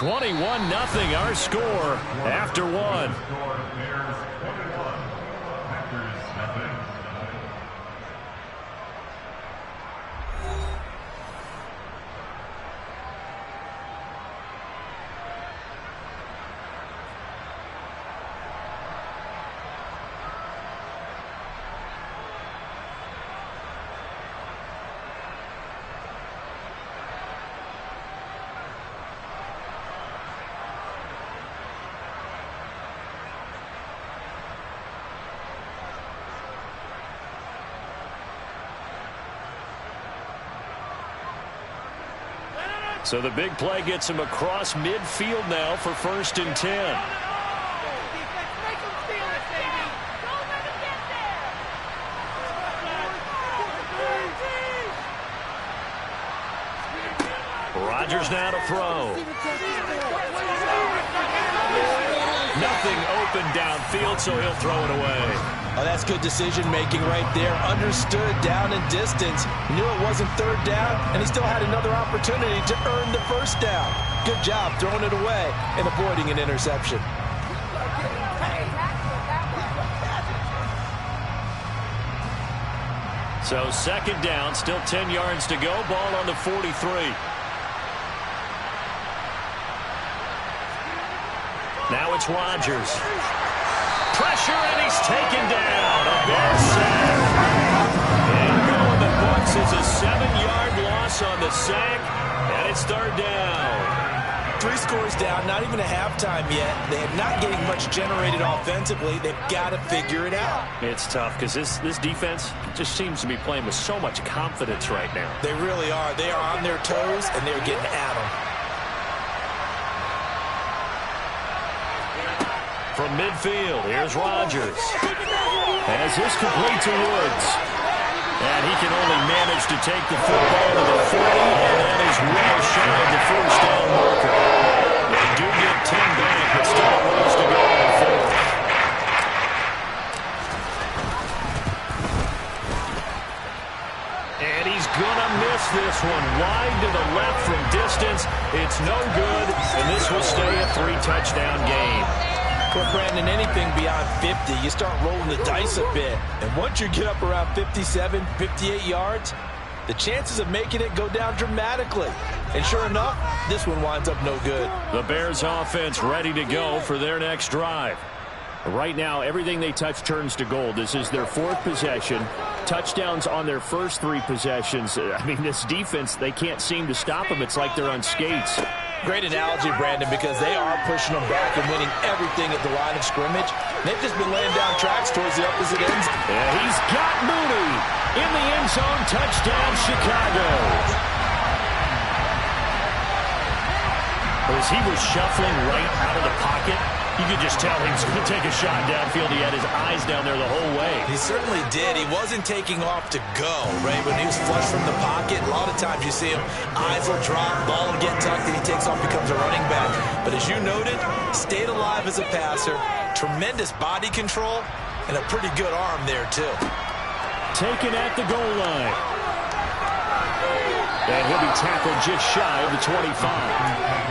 21-0 our score after one. So the big play gets him across midfield now for 1st and 10. Rodgers now to throw. Nothing open downfield, so he'll throw it away. Oh, that's good decision-making right there. Understood down and distance. Knew it wasn't 3rd down, and he still had another opportunity to earn the 1st down. Good job throwing it away and avoiding an interception. So 2nd down, still 10 yards to go. Ball on the 43. Now it's Rodgers. Pressure, and he's taken down. A Bear sack. And going the books is a 7-yard loss on the sack, and it's 3rd down. 3 scores down, not even a halftime yet. They're not getting much generated offensively. They've got to figure it out. It's tough because this defense just seems to be playing with so much confidence right now. They really are. They are on their toes, and they're getting at them. From midfield, here's Rodgers. As this complete to Woods. And he can only manage to take the football to the 40, and that is well shy of the 1st down marker. They do get 10 back, but still a ways to go on 4th. And he's gonna miss this one. Wide to the left from distance. It's no good, and this will stay a 3-touchdown game. Well, Brandon, anything beyond 50, you start rolling the dice a bit. And once you get up around 57, 58 yards, the chances of making it go down dramatically. And sure enough, this one winds up no good. The Bears offense ready to go for their next drive. Right now, everything they touch turns to gold. This is their 4th possession. Touchdowns on their first 3 possessions. I mean, this defense, they can't seem to stop them. It's like they're on skates. Great analogy, Brandon, because they are pushing them back and winning everything at the line of scrimmage. They've just been laying down tracks towards the opposite ends. Yeah, he's got Mooney in the end zone. Touchdown, Chicago. As he was shuffling right out of the pocket, you could just tell he was going to take a shot downfield. He had his eyes down there the whole way. He certainly did. He wasn't taking off to go, right? When he was flush from the pocket, a lot of times you see him, eyes will drop, ball will get tucked, and he takes off, becomes a running back. But as you noted, stayed alive as a passer, tremendous body control, and a pretty good arm there, too. Taken at the goal line. And he'll be tackled just shy of the 25.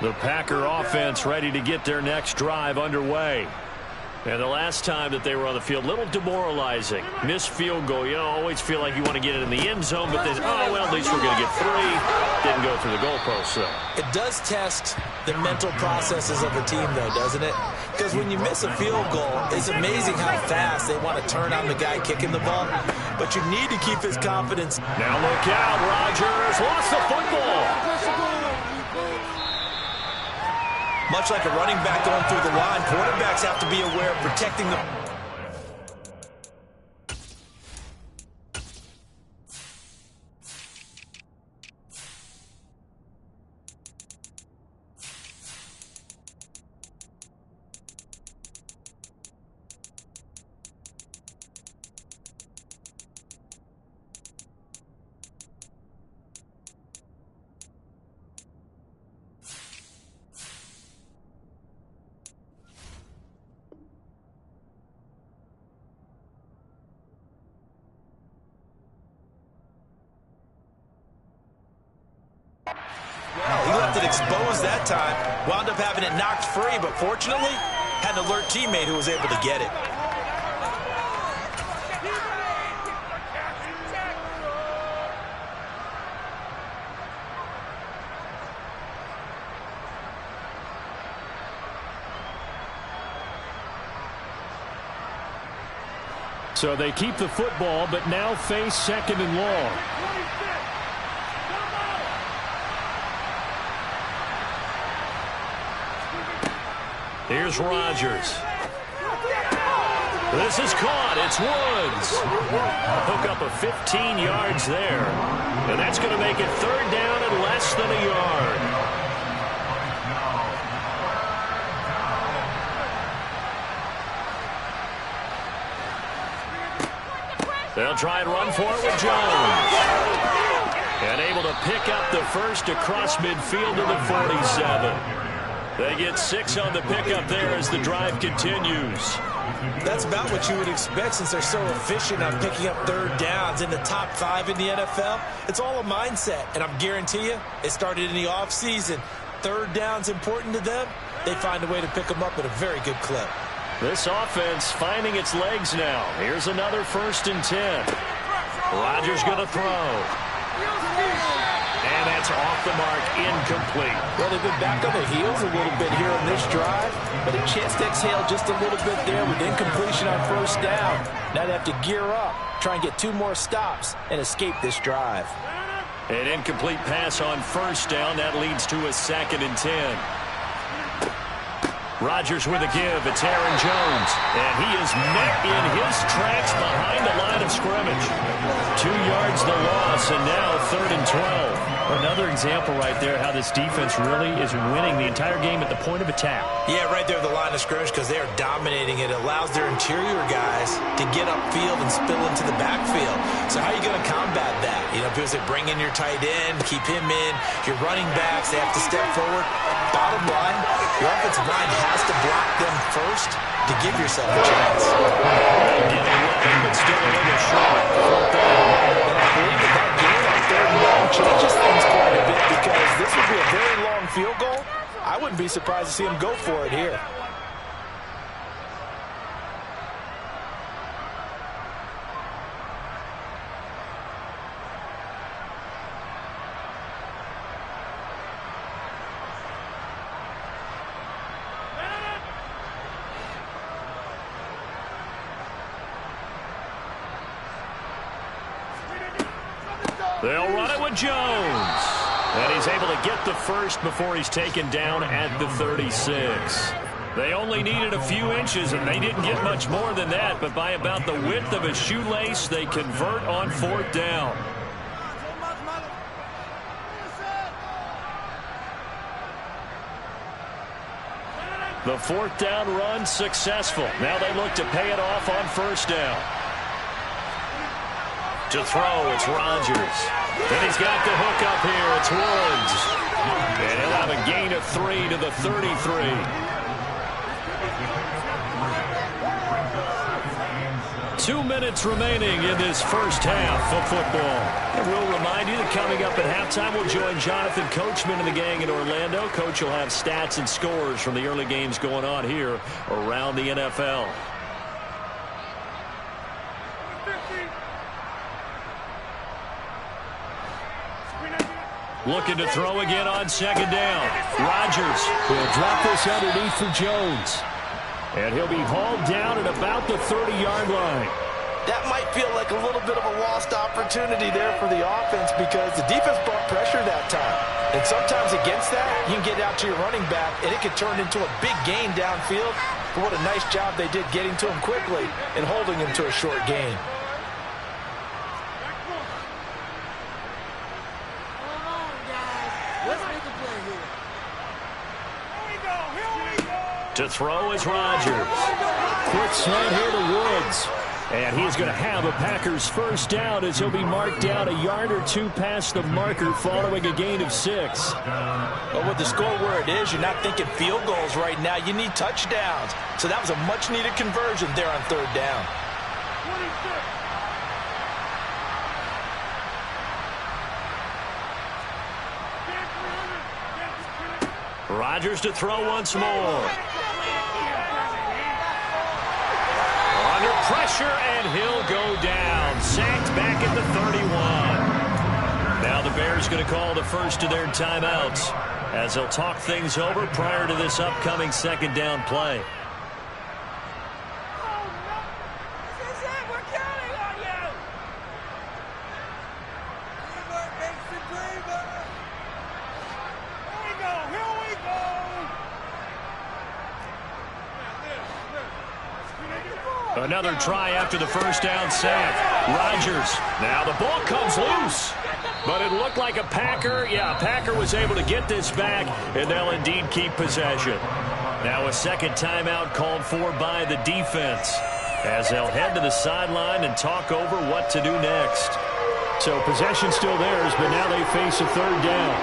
The Packer offense ready to get their next drive underway. And the last time that they were on the field, a little demoralizing. Missed field goal. You know, always feel like you want to get it in the end zone, but then, oh, well, at least we're going to get 3. Didn't go through the goalpost, though. It does test the mental processes of a team, though, doesn't it? Because when you miss a field goal, it's amazing how fast they want to turn on the guy kicking the ball. But you need to keep his confidence. Now look out, Rodgers lost the football. Much like a running back going through the line, quarterbacks have to be aware of protecting the... left it exposed that time. Wound up having it knocked free, but fortunately, had an alert teammate who was able to get it. So they keep the football, but now face second and long. Here's Rodgers. This is caught. It's Woods. Hook up a 15 yards there. And that's going to make it third down and less than a yard. They'll try and run for it with Jones. And able to pick up the first across midfield to the 47. They get 6 on the pickup there as the drive continues. That's about what you would expect since they're so efficient on picking up third downs in the top 5 in the NFL. It's all a mindset, and I'm guarantee you, it started in the offseason. Third down's important to them. They find a way to pick them up at a very good clip. This offense finding its legs now. Here's another 1st and 10. Rodgers going to throw. And that's off the mark, incomplete. Well, they've been back on their heels a little bit here on this drive, but a chance to exhale just a little bit there with incompletion on 1st down. Now they have to gear up, try and get 2 more stops, and escape this drive. An incomplete pass on 1st down. That leads to a 2nd and 10. Rodgers with a give. It's Aaron Jones. And he is met in his tracks behind the line of scrimmage. 2 yards the loss, and now 3rd and 12. Another example right there how this defense really is winning the entire game at the point of attack. Yeah, right there at the line of scrimmage because they are dominating it. It allows their interior guys to get upfield and spill into the backfield. So how are you going to combat that? You know, people say bring in your tight end, keep him in. Your running backs, they have to step forward. Bottom line, your offensive line has to block them first to give yourself a chance. But still a little short. And I believe that game on 3rd and long changes things quite a bit because this would be a very long field goal. I wouldn't be surprised to see him go for it here. They'll run it with Jones. And he's able to get the first before he's taken down at the 36. They only needed a few inches, and they didn't get much more than that. But by about the width of a shoelace, they convert on 4th down. The 4th down run successful. Now they look to pay it off on 1st down. To throw, it's Rodgers. Then he's got the hook up here. It's Woods. And he'll have a gain of 3 to the 33. 2 minutes remaining in this first half of football. And we'll remind you that coming up at halftime, we'll join Jonathan Coachman and the gang in Orlando. Coach will have stats and scores from the early games going on here around the NFL. Looking to throw again on 2nd down. Rodgers will drop this underneath for Jones. And he'll be hauled down at about the 30-yard line. That might feel like a little bit of a lost opportunity there for the offense because the defense brought pressure that time. And sometimes against that, you can get out to your running back, and it can turn into a big gain downfield. But what a nice job they did getting to him quickly and holding him to a short gain. To throw is Rodgers. Quick slant here to Woods. And he's going to have a Packers first down as he'll be marked down a yard or 2 past the marker following a gain of 6. But with the score where it is, you're not thinking field goals right now. You need touchdowns. So that was a much-needed conversion there on 3rd down. Rodgers to throw once more. Under pressure, and he'll go down. Sacked back at the 31. Now the Bears going to call the first of their timeouts as they'll talk things over prior to this upcoming second down play. Another try after the first down sack. Rodgers. Now the ball comes loose. But it looked like a Packer. Yeah, a Packer was able to get this back, and they'll indeed keep possession. Now a second timeout called for by the defense as they'll head to the sideline and talk over what to do next. So possession still theirs, but now they face a third down.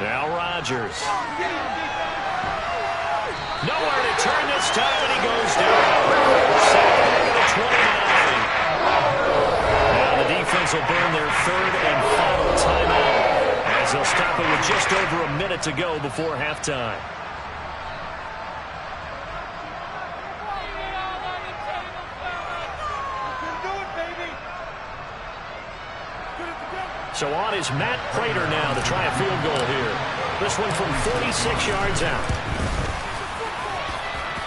Now Rodgers. Nowhere to turn this time, and he goes down. Second into the 29. Now the defense will burn their third and final timeout as they'll stop it with just over a minute to go before halftime. So on is Matt Prater now to try a field goal here. This one from 46 yards out.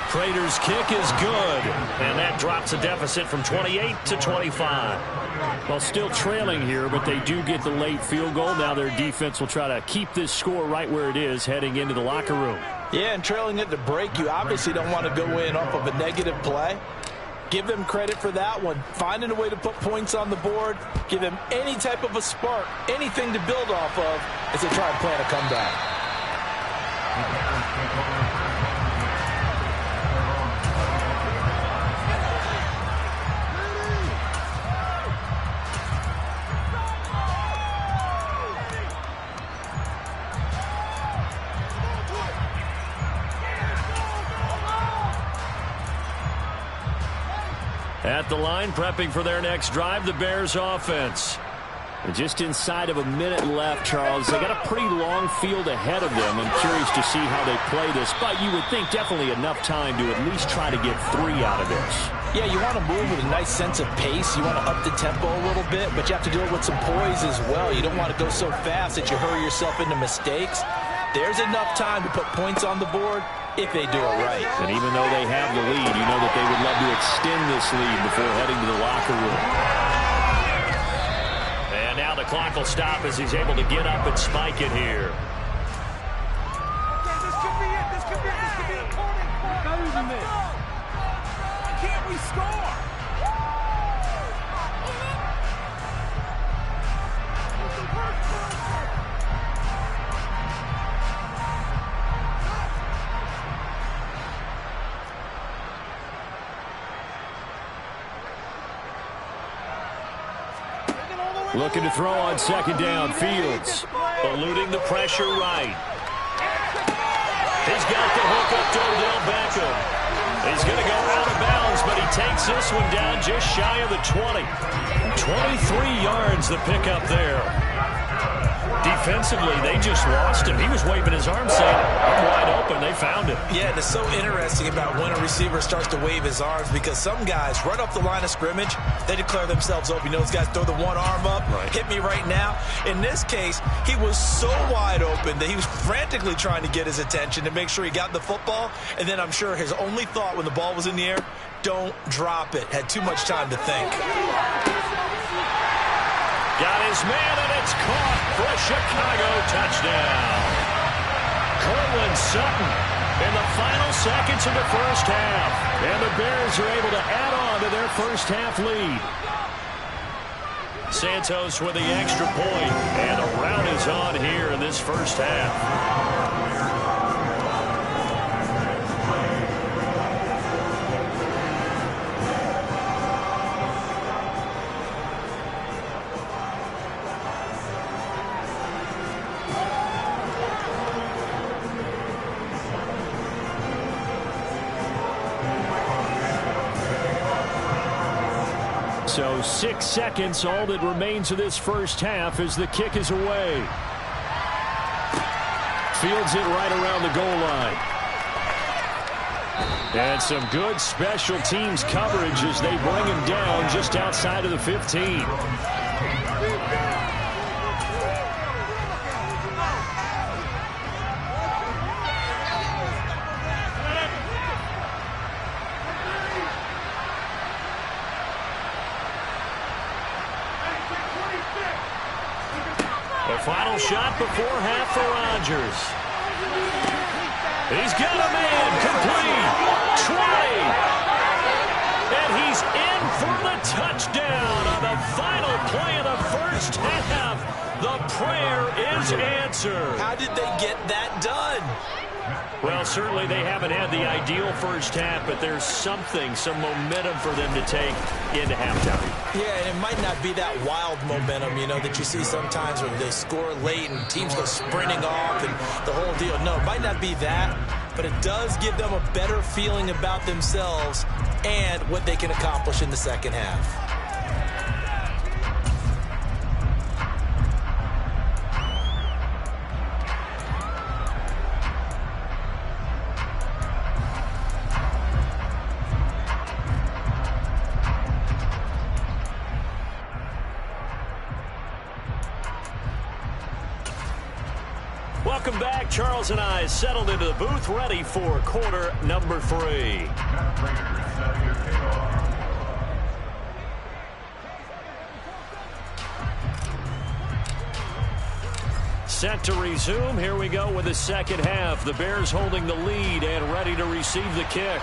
Prater's kick is good, and that drops the deficit from 28 to 25. Well, still trailing here, but they do get the late field goal. Now their defense will try to keep this score right where it is heading into the locker room. Yeah, and trailing it to break, you obviously don't want to go in off of a negative play. Give them credit for that one. Finding a way to put points on the board, give them any type of a spark, anything to build off of as they try and plan a comeback. At the line, prepping for their next drive, the Bears offense. And just inside of a minute left, Charles. They got a pretty long field ahead of them. I'm curious to see how they play this, but you would think definitely enough time to at least try to get 3 out of this. Yeah, you want to move with a nice sense of pace. You want to up the tempo a little bit, but you have to do it with some poise as well. You don't want to go so fast that you hurry yourself into mistakes. There's enough time to put points on the board if they do it right. And even though they have the lead, you know that they would love to extend this lead before heading to the locker room. And now the clock will stop as he's able to get up and spike it here. Okay, this could be it. This could be a turning point. Can't we score? Looking to throw on second down. Fields eluding the pressure right. He's got the hook up to Odell Beckham. He's going to go out of bounds, but he takes this one down just shy of the 20. 23 yards the pickup there. Defensively, they just lost him. He was waving his arms saying, I'm wide open. They found him. Yeah, it's so interesting about when a receiver starts to wave his arms because some guys right off the line of scrimmage, they declare themselves open. You know, those guys throw the one arm up, hit me right now. In this case, he was so wide open that he was frantically trying to get his attention to make sure he got the football. And then I'm sure his only thought when the ball was in the air, don't drop it. Had too much time to think. Got his man, and it's caught for a Chicago touchdown. Cortland Sutton in the final seconds of the first half. And the Bears are able to add on to their first half lead. Santos with the extra point, and a rout is on here in this first half. So 6 seconds, all that remains of this first half as the kick is away. Fields it right around the goal line. And some good special teams coverage as they bring him down just outside of the 15. The final shot before half for Rodgers. He's got a man complete. 20. And he's in for the touchdown on the final play of the first half. The prayer is answered. How did they get that done? Well, certainly they haven't had the ideal first half, but there's some momentum for them to take into halftime. Yeah, and it might not be that wild momentum, that you see sometimes when they score late and teams go sprinting off and the whole deal. No, it might not be that, but it does give them a better feeling about themselves and what they can accomplish in the second half. Welcome back. Charles and I settled into the booth, ready for quarter number 3. Set to resume. Here we go with the second half. The Bears holding the lead and ready to receive the kick.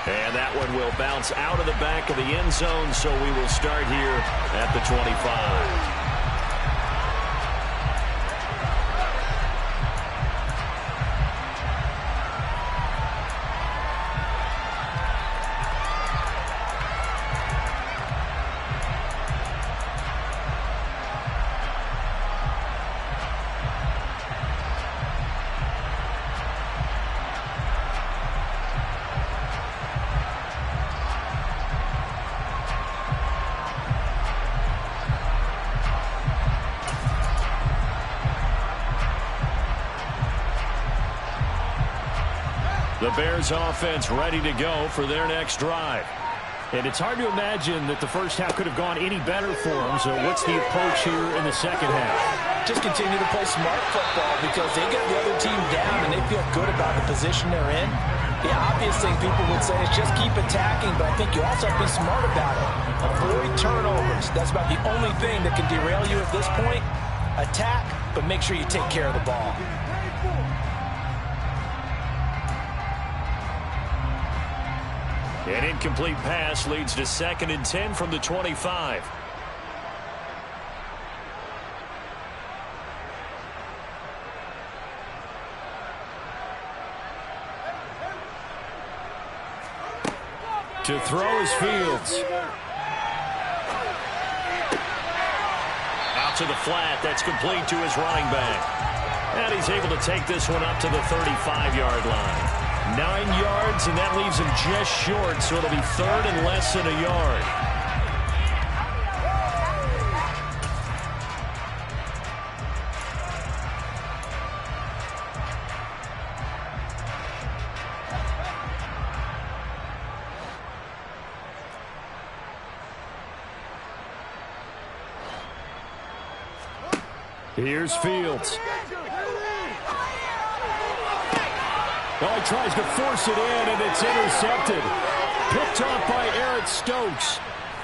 And that one will bounce out of the back of the end zone, so we will start here at the 25. The Bears offense ready to go for their next drive. And it's hard to imagine that the first half could have gone any better for them. So what's the approach here in the second half? Just continue to play smart football because they get the other team down and they feel good about the position they're in. The obvious thing people would say is just keep attacking, but I think you also have to be smart about it. Avoid turnovers. That's about the only thing that can derail you at this point. Attack, but make sure you take care of the ball. An incomplete pass leads to 2nd and 10 from the 25. To throw is Fields. Out to the flat. That's complete to his running back. And he's able to take this one up to the 35-yard line. 9 yards, and that leaves him just short, so it'll be 3rd and less than a yard. Here's Fields. Oh, he tries to force it in, and it's intercepted. Picked off by Eric Stokes.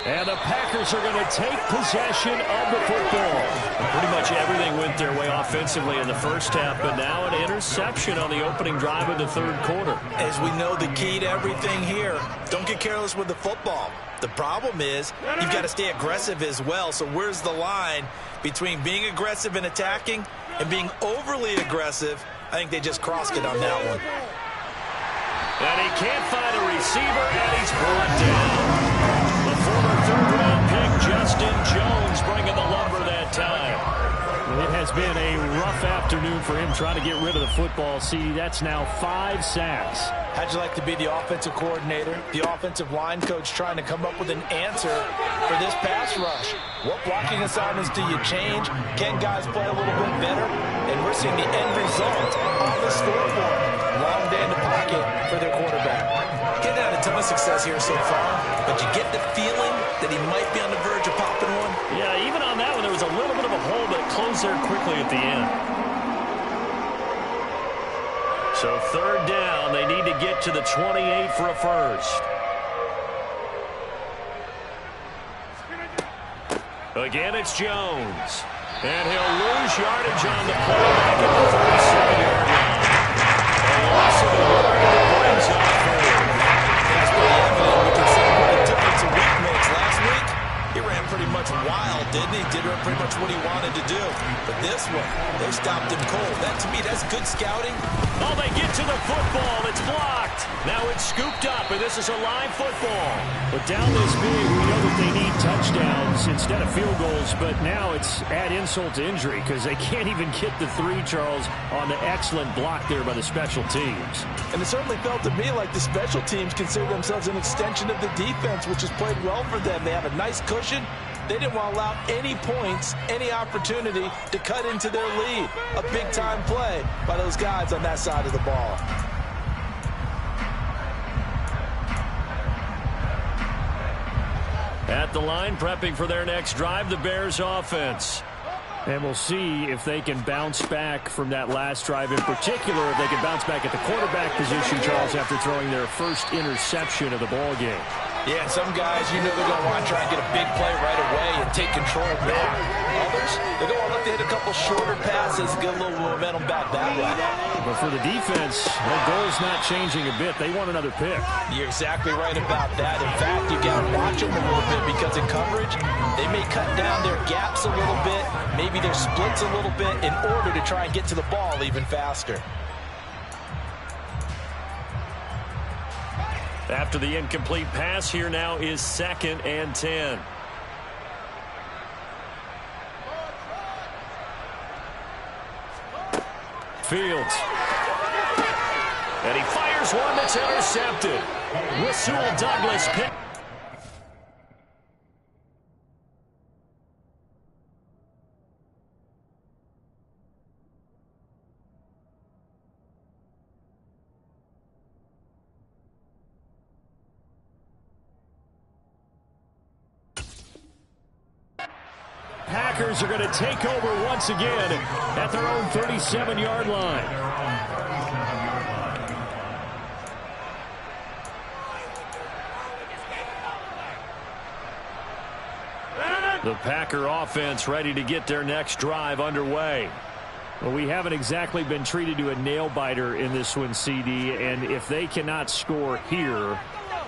And the Packers are going to take possession of the football. And pretty much everything went their way offensively in the first half, but now an interception on the opening drive of the 3rd quarter. As we know, the key to everything here, don't get careless with the football. The problem is you've got to stay aggressive as well. So where's the line between being aggressive and attacking and being overly aggressive? I think they just crossed it on that one. And he can't find a receiver, and he's brought down. The former 3rd-round pick, Justin Jones, bringing the lumber that time. It has been a rough afternoon afternoon for him trying to get rid of the football. See, that's now 5 sacks. How'd you like to be the offensive coordinator, the offensive line coach trying to come up with an answer for this pass rush? What blocking assignments do you change? Can guys play a little bit better? And we're seeing the end result on the scoreboard. Long day in the pocket for their quarterback. Getting had a ton of success here so far, but you get the feeling that he might be on the verge of popping one. Yeah, even on that one, there was a little bit of a hole, but it closed there quickly at the end. So 3rd down, they need to get to the 28 for a first. Again, it's Jones. And he'll lose yardage on the play back at the 37-yard line. A loss of the yard that brings up 4th. That's pretty evident. We can see what a difference a week makes. Last week, he ran pretty much wild, didn't he? Did pretty much what he wanted to do. But this one, they stopped him cold. That, to me, that's good scouting. Oh, they get to the football. It's blocked. Now it's scooped up, and this is a live football. But down this big, we know that they need touchdowns instead of field goals, but now it's add insult to injury because they can't even get the 3, Charles, on the excellent block there by the special teams. And it certainly felt to me like the special teams consider themselves an extension of the defense, which has played well for them. They have a nice cushion. They didn't want to allow any points, any opportunity to cut into their lead. A big-time play by those guys on that side of the ball. At the line, prepping for their next drive, the Bears offense. And we'll see if they can bounce back from that last drive. In particular, if they can bounce back at the quarterback position, Charles, after throwing their first interception of the ball game. Yeah, some guys, you know they're going to want to try and get a big play right away and take control back. Others, they're going to look to hit a couple shorter passes, get a little momentum back that way. But for the defense, their goal's not changing a bit. They want another pick. You're exactly right about that. In fact, you got to watch them a little bit because in coverage, they may cut down their gaps a little bit, maybe their splits a little bit in order to try and get to the ball even faster. After the incomplete pass, here now is 2nd and 10. Fields. And he fires one that's intercepted. Rasul Douglas picked. Packers are going to take over once again at their own 37-yard line. The Packer offense ready to get their next drive underway. Well, we haven't exactly been treated to a nail-biter in this one, CD, and if they cannot score here,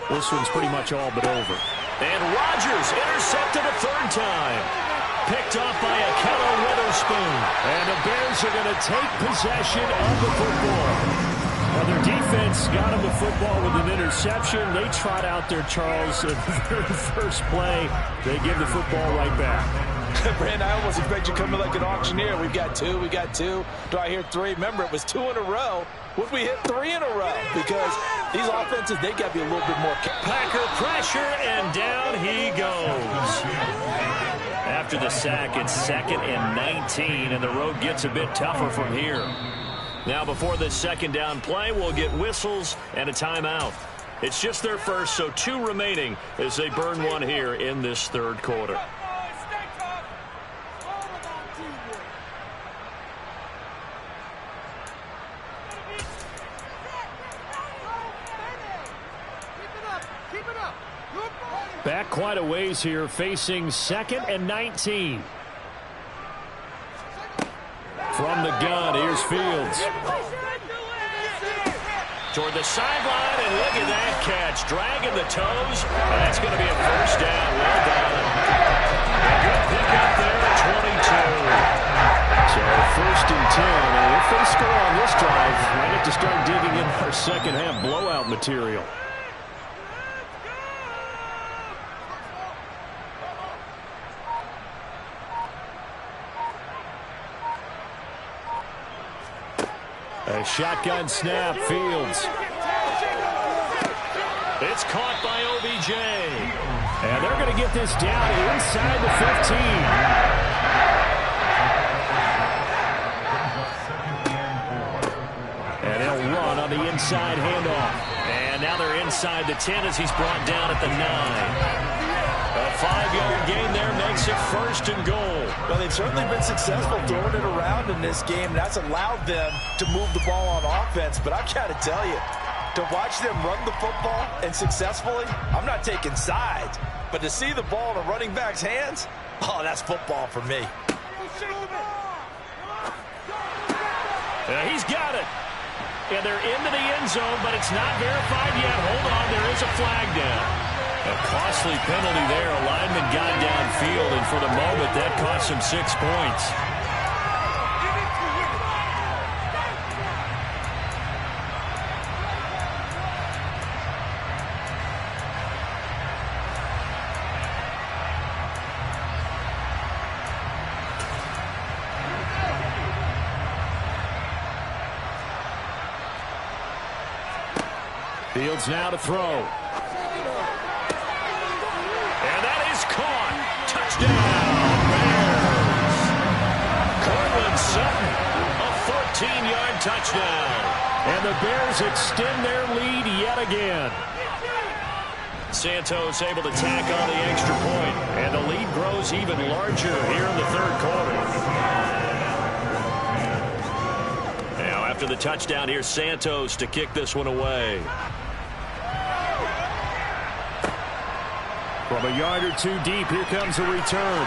this one's pretty much all but over. And Rodgers intercepted a 3rd time. Picked off by Akello Witherspoon. And the Bears are going to take possession of the football. Now their defense got them the football with an interception. They trot out there, Charles, at the very first play. They give the football right back. Brand, I almost expect you coming like an auctioneer. We've got 2, we got 2. Do I hear 3? Remember, it was 2 in a row. Would we hit 3 in a row? Because these offenses, they got to be a little bit more. Packer pressure, and down he goes. After the sack, it's 2nd and 19, and the road gets a bit tougher from here. Now, before this 2nd down play, we'll get whistles and a timeout. It's just their first, so 2 remaining as they burn one here in this 3rd quarter. Back quite a ways here, facing 2nd and 19. From the gun, here's Fields. Toward the sideline, and look at that catch. Dragging the toes. That's going to be a 1st down. Well done. A good pick up there at 22. So 1st and 10. And if they score on this drive, we have to start digging in our second half blowout material. A shotgun snap, Fields. It's caught by OBJ. And they're going to get this down inside the 15. And he'll run on the inside handoff. And now they're inside the 10 as he's brought down at the 9. A 5-yard gain there makes it 1st and goal. Well, they've certainly been successful throwing it around in this game, and that's allowed them to move the ball on offense. But I've got to tell you, to watch them run the football and successfully, I'm not taking sides. But to see the ball in a running back's hands, oh, that's football for me. He's got it. And they're into the end zone, but it's not verified yet. Hold on, there is a flag down. A costly penalty there. A lineman got downfield, and for the moment, that cost him 6 points. Fields now to throw. And that is caught. Touchdown, Bears. Cortland Sutton, a 14-yard touchdown. And the Bears extend their lead yet again. Santos able to tack on the extra point. And the lead grows even larger here in the 3rd quarter. Now after the touchdown, here's Santos to kick this one away. From a yard or two deep, here comes a return.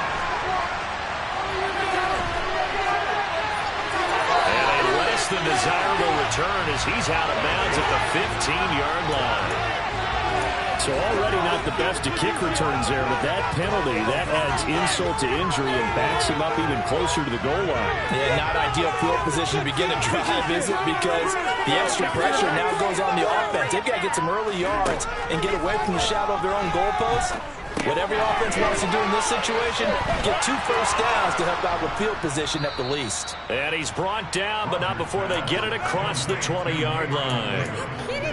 And a less than desirable return as he's out of bounds at the 15-yard line. So already not the best to kick returns there, but that penalty, that adds insult to injury and backs him up even closer to the goal line. Yeah, not ideal field position to begin a drive, is it? Because the extra pressure now goes on the offense. They've got to get some early yards and get away from the shadow of their own goalposts. What every offense wants to do in this situation, get 2 first downs to help out with field position at the least. And he's brought down, but not before they get it across the 20-yard line.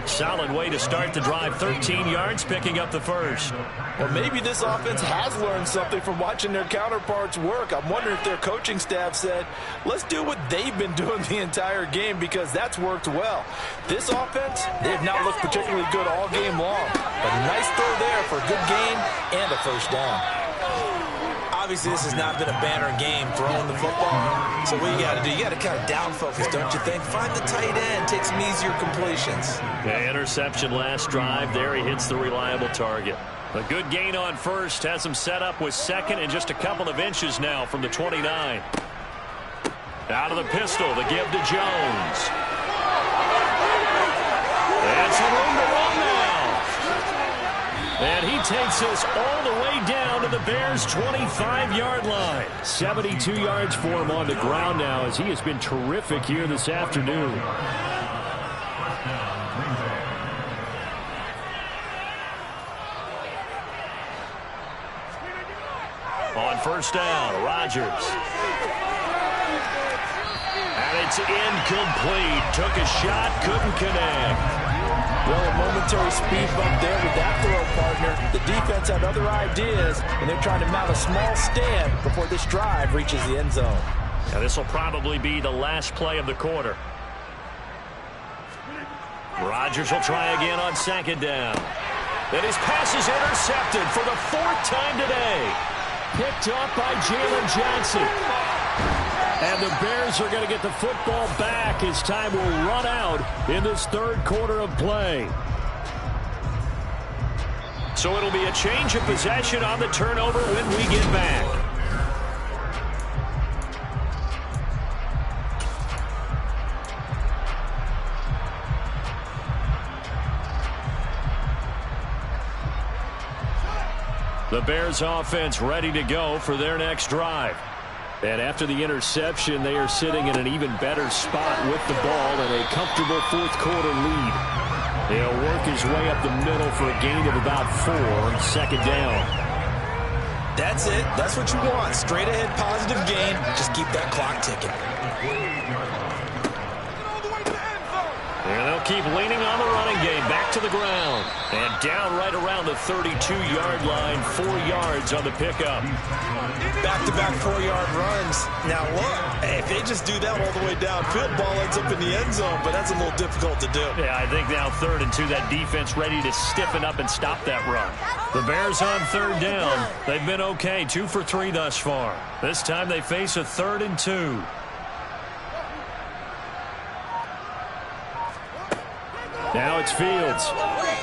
Solid way to start the drive. 13 yards, picking up the first. Well, maybe this offense has learned something from watching their counterparts work. I'm wondering if their coaching staff said, let's do what they've been doing the entire game, because that's worked well. This offense, they have not looked particularly good all game long. But a nice throw there for a good gain and a first down. Obviously, this has not been a banner game throwing the football. So what you got to do, you got to kind of down focus, don't you think? Find the tight end, take some easier completions. The interception last drive. There he hits the reliable target. A good gain on first has him set up with 2nd and just a couple of inches now from the 29. Out of the pistol, the give to Jones. That's a room to run now. And he takes this all the way down to the Bears' 25-yard line. 72 yards for him on the ground now, as he has been terrific here this afternoon. On first down, Rodgers. And it's incomplete. Took a shot, couldn't connect. Well, a momentary speed bump there with that throw, partner. The defense had other ideas, and they're trying to mount a small stand before this drive reaches the end zone. Now, this will probably be the last play of the quarter. Rodgers will try again on 2nd down. And his pass is intercepted for the 4th time today. Picked up by Jalen Johnson. And the Bears are going to get the football back as time will run out in this 3rd quarter of play. So it'll be a change of possession on the turnover when we get back. The Bears offense ready to go for their next drive. And after the interception, they are sitting in an even better spot with the ball and a comfortable 4th quarter lead. He'll work his way up the middle for a gain of about 4, 2nd down. That's it. That's what you want. Straight ahead positive gain. Just keep that clock ticking. All the way to the And they'll keep leaning on the running game. Back to the ground. And down right around the 32-yard line. 4 yards on the pickup. Back-to-back 4-yard runs. Now look, if they just do that all the way downfield, ball ends up in the end zone, but that's a little difficult to do. Yeah, I think now 3rd and 2, that defense ready to stiffen up and stop that run. The Bears on 3rd down. They've been okay, 2 for 3 thus far. This time they face a 3rd and 2. Now it's Fields.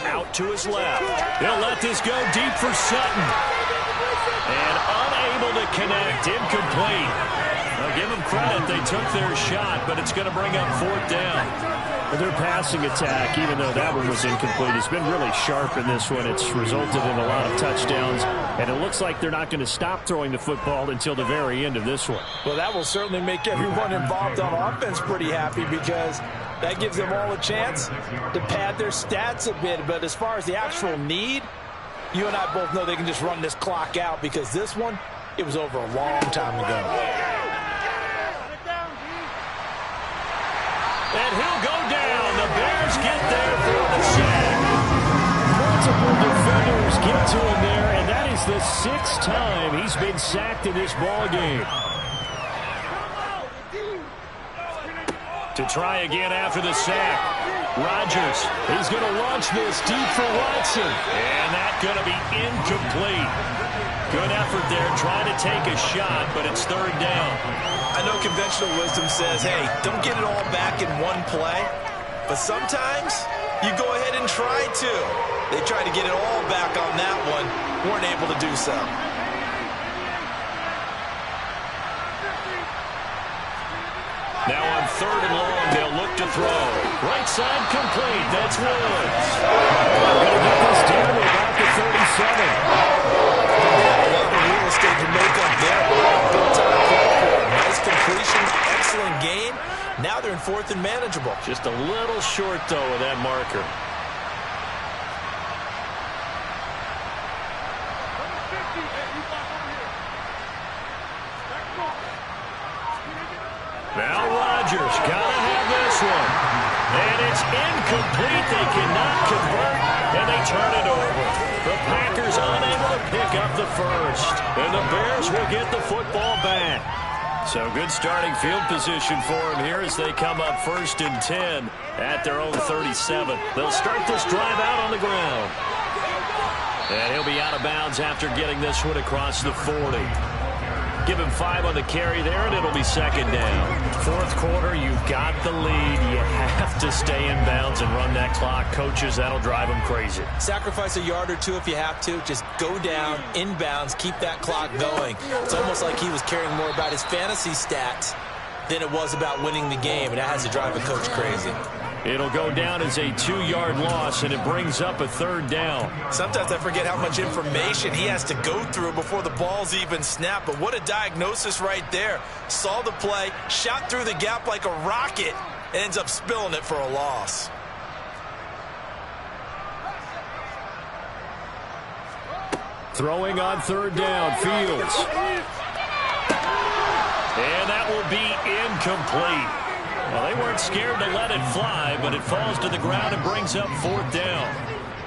Out to his left. He'll let this go deep for Sutton. And unable to connect. Incomplete. Now give them credit. They took their shot, but it's going to bring up 4th down. Their passing attack, even though that one was incomplete, has been really sharp in this one. It's resulted in a lot of touchdowns, and it looks like they're not going to stop throwing the football until the very end of this one. Well, that will certainly make everyone involved on offense pretty happy because that gives them all a chance to pad their stats a bit. But as far as the actual need, you and I both know they can just run this clock out because this one, it was over a long time ago. And he'll go down. The Bears get there for the sack. Multiple defenders get to him there, and that is the 6th time he's been sacked in this ball game. To try again after the sack. Rodgers, he's going to launch this deep for Watson. And that's going to be incomplete. Good effort there, trying to take a shot, but it's 3rd down. I know conventional wisdom says, hey, don't get it all back in one play. But sometimes you go ahead and try to. They tried to get it all back on that one. Weren't able to do so. Now on 3rd and long, they'll look to throw. Right side complete. That's Woods. Going to get this down to about the 37. A lot of real estate to make up there. Good time play. Nice completions, excellent game. Now they're in 4th and manageable. Just a little short, though, of that marker. Now Rodgers got to have this one. And it's incomplete. They cannot convert, and they turn it over. The Packers unable to pick up the first. And the Bears will get the football back. So good starting field position for them here as they come up 1st and 10 at their own 37. They'll start this drive out on the ground. And he'll be out of bounds after getting this one across the 40. Give him 5 on the carry there, and it'll be 2nd down. 4th quarter, you've got the lead. You have to stay in bounds and run that clock. Coaches, that'll drive them crazy. Sacrifice a yard or 2 if you have to. Just go down, in bounds, keep that clock going. It's almost like he was caring more about his fantasy stats than it was about winning the game, and that has to drive a coach crazy. It'll go down as a 2-yard loss, and it brings up a 3rd down. Sometimes I forget how much information he has to go through before the ball's even snapped. But what a diagnosis right there. Saw the play, shot through the gap like a rocket, and ends up spilling it for a loss. Throwing on 3rd down, Fields. And that will be incomplete. Well, they weren't scared to let it fly, but it falls to the ground and brings up 4th down.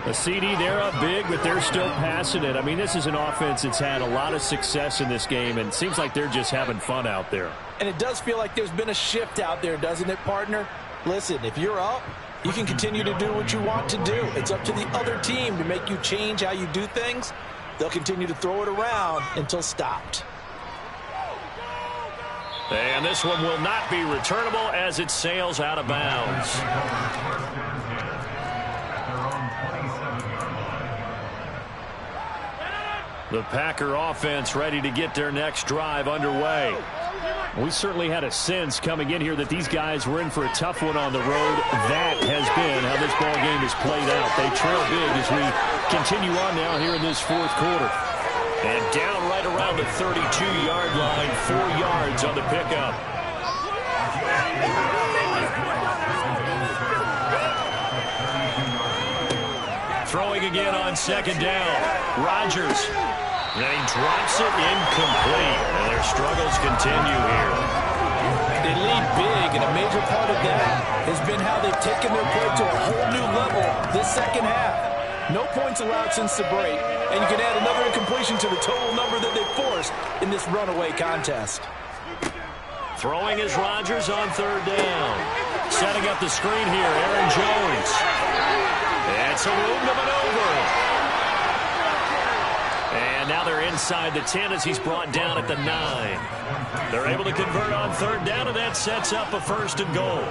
A CD, they're up big, but they're still passing it. I mean, this is an offense that's had a lot of success in this game, and it seems like they're just having fun out there. And it does feel like there's been a shift out there, doesn't it, partner? Listen, if you're up, you can continue to do what you want to do. It's up to the other team to make you change how you do things. They'll continue to throw it around until stopped. And this one will not be returnable as it sails out of bounds. The Packer offense ready to get their next drive underway. We certainly had a sense coming in here that these guys were in for a tough one on the road. That has been how this ball game has played out. They trail big as we continue on now here in this 4th quarter. And down right around the 32-yard line, 4 yards on the pickup. Throwing again on 2nd down. Rodgers. And he drops it incomplete. And their struggles continue here. They lead big, and a major part of that has been how they've taken their play to a whole new level this second half. No points allowed since the break, and you can add another incompletion to the total number that they forced in this runaway contest. Throwing is Rodgers on third down. Setting up the screen here, Aaron Jones. And some room to maneuver. And now they're inside the 10 as he's brought down at the 9. They're able to convert on third down, and that sets up a 1st and goal.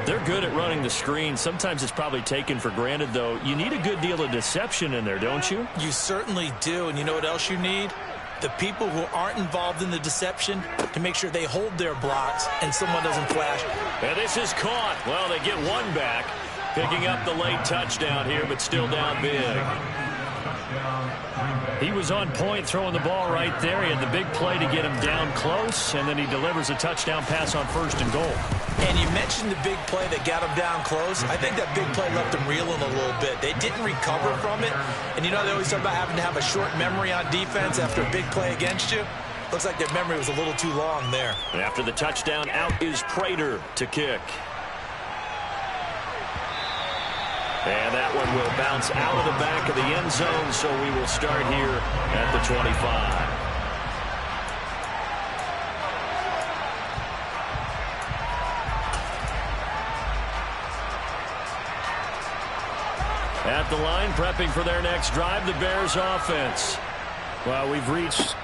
They're good at running the screen. Sometimes it's probably taken for granted, though. You need a good deal of deception in there, don't you? You certainly do, and you know what else you need? The people who aren't involved in the deception to make sure they hold their blocks and someone doesn't flash. And this is caught. Well, they get one back, picking up the late touchdown here, but still down big. He was on point throwing the ball right there. He had the big play to get him down close, and then he delivers a touchdown pass on 1st and goal. And you mentioned the big play that got him down close. I think that big play left him reeling a little bit. They didn't recover from it. And you know they always talk about having to have a short memory on defense after a big play against you. Looks like their memory was a little too long there. And after the touchdown, out is Prater to kick. And that one will bounce out of the back of the end zone, so we will start here at the 25. At the line, prepping for their next drive, the Bears offense. Well, we've reached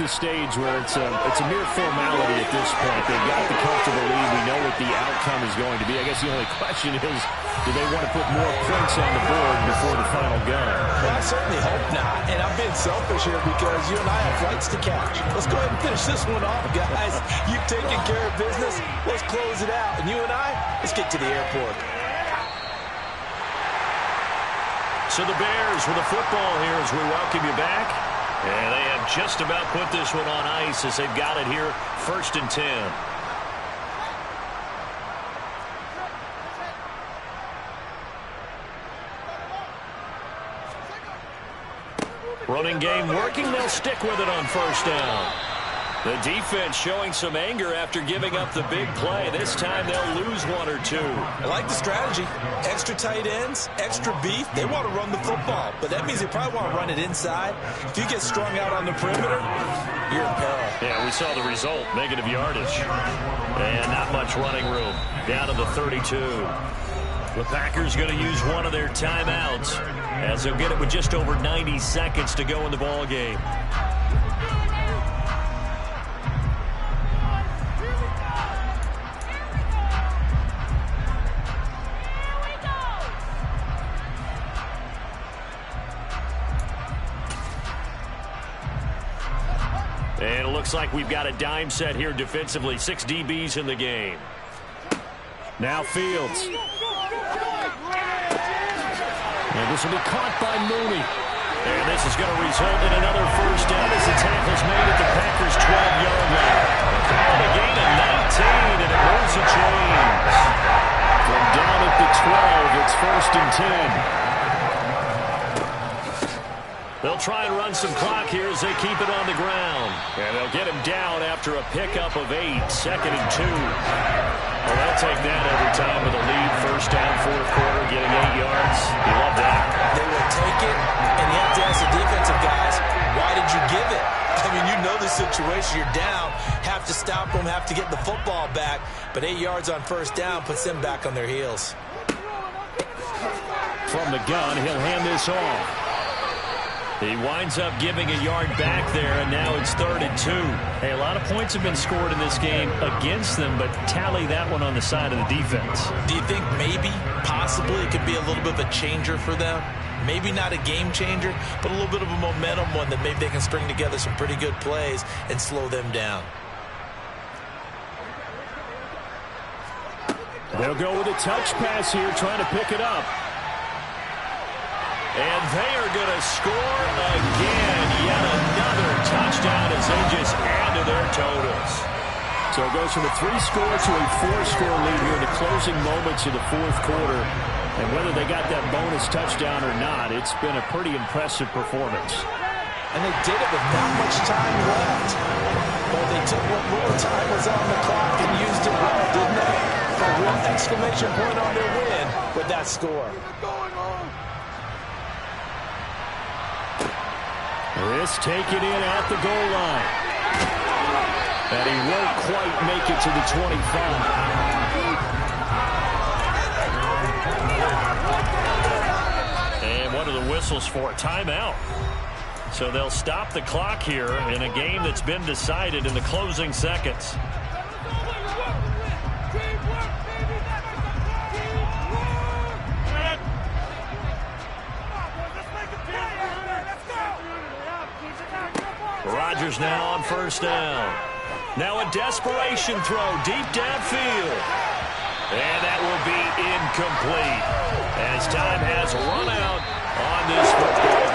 the stage where it's a mere formality at this point. They've got the comfortable lead. We know what the outcome is going to be. I guess the only question is, do they want to put more points on the board before the final gun? Well, I certainly hope not. And I'm being selfish here because you and I have flights to catch. Let's go ahead and finish this one off, guys. You've taken care of business. Let's close it out. And you and I, let's get to the airport. So the Bears with the football here as we welcome you back. And they have just about put this one on ice as they've got it here, 1st and 10. Running game working. They'll stick with it on 1st down. The defense showing some anger after giving up the big play. This time they'll lose 1 or 2. I like the strategy. Extra tight ends, extra beef. They want to run the football, but that means they probably want to run it inside. If you get strung out on the perimeter, you're in peril. Yeah, we saw the result, negative yardage. And not much running room. Down to the 32. The Packers going to use one of their timeouts as they'll get it with just over 90 seconds to go in the ball game. And it looks like we've got a dime set here defensively. 6 DBs in the game. Now Fields. And this will be caught by Mooney. And this is going to result in another 1st down as the tackle's made at the Packers' 12-yard line. And a gain of 19, and it moves the chains. From down at the 12, it's 1st and 10. They'll try and run some clock here as they keep it on the ground. And they'll get him down after a pickup of 8, 2nd and 2. Well, they'll take that every time with a lead. 1st down, 4th quarter, getting 8 yards. You love that. They will take it, and you have to ask the defensive guys, why did you give it? I mean, you know the situation. You're down, have to stop them, have to get the football back. But 8 yards on 1st down puts them back on their heels. From the gun, he'll hand this off. He winds up giving a yard back there, and now it's 3rd and 2. Hey, a lot of points have been scored in this game against them, but tally that one on the side of the defense. Do you think maybe, possibly, it could be a little bit of a changer for them? Maybe not a game changer, but a little bit of a momentum one that maybe they can string together some pretty good plays and slow them down. They'll go with a touch pass here, trying to pick it up. And they are going to score again. Yet another touchdown as they just add to their totals. So it goes from a 3-score to a 4-score lead here in the closing moments of the 4th quarter. And whether they got that bonus touchdown or not, it's been a pretty impressive performance. And they did it with not much time left. Well, they took what little time was on the clock and used it well, didn't they? A real exclamation point on their win with that score. This taken in at the goal line. And he won't quite make it to the 25. And what are the whistles for? Timeout. So they'll stop the clock here in a game that's been decided in the closing seconds. Rodgers now on first down. Now a desperation throw deep downfield. And that will be incomplete as time has run out on this football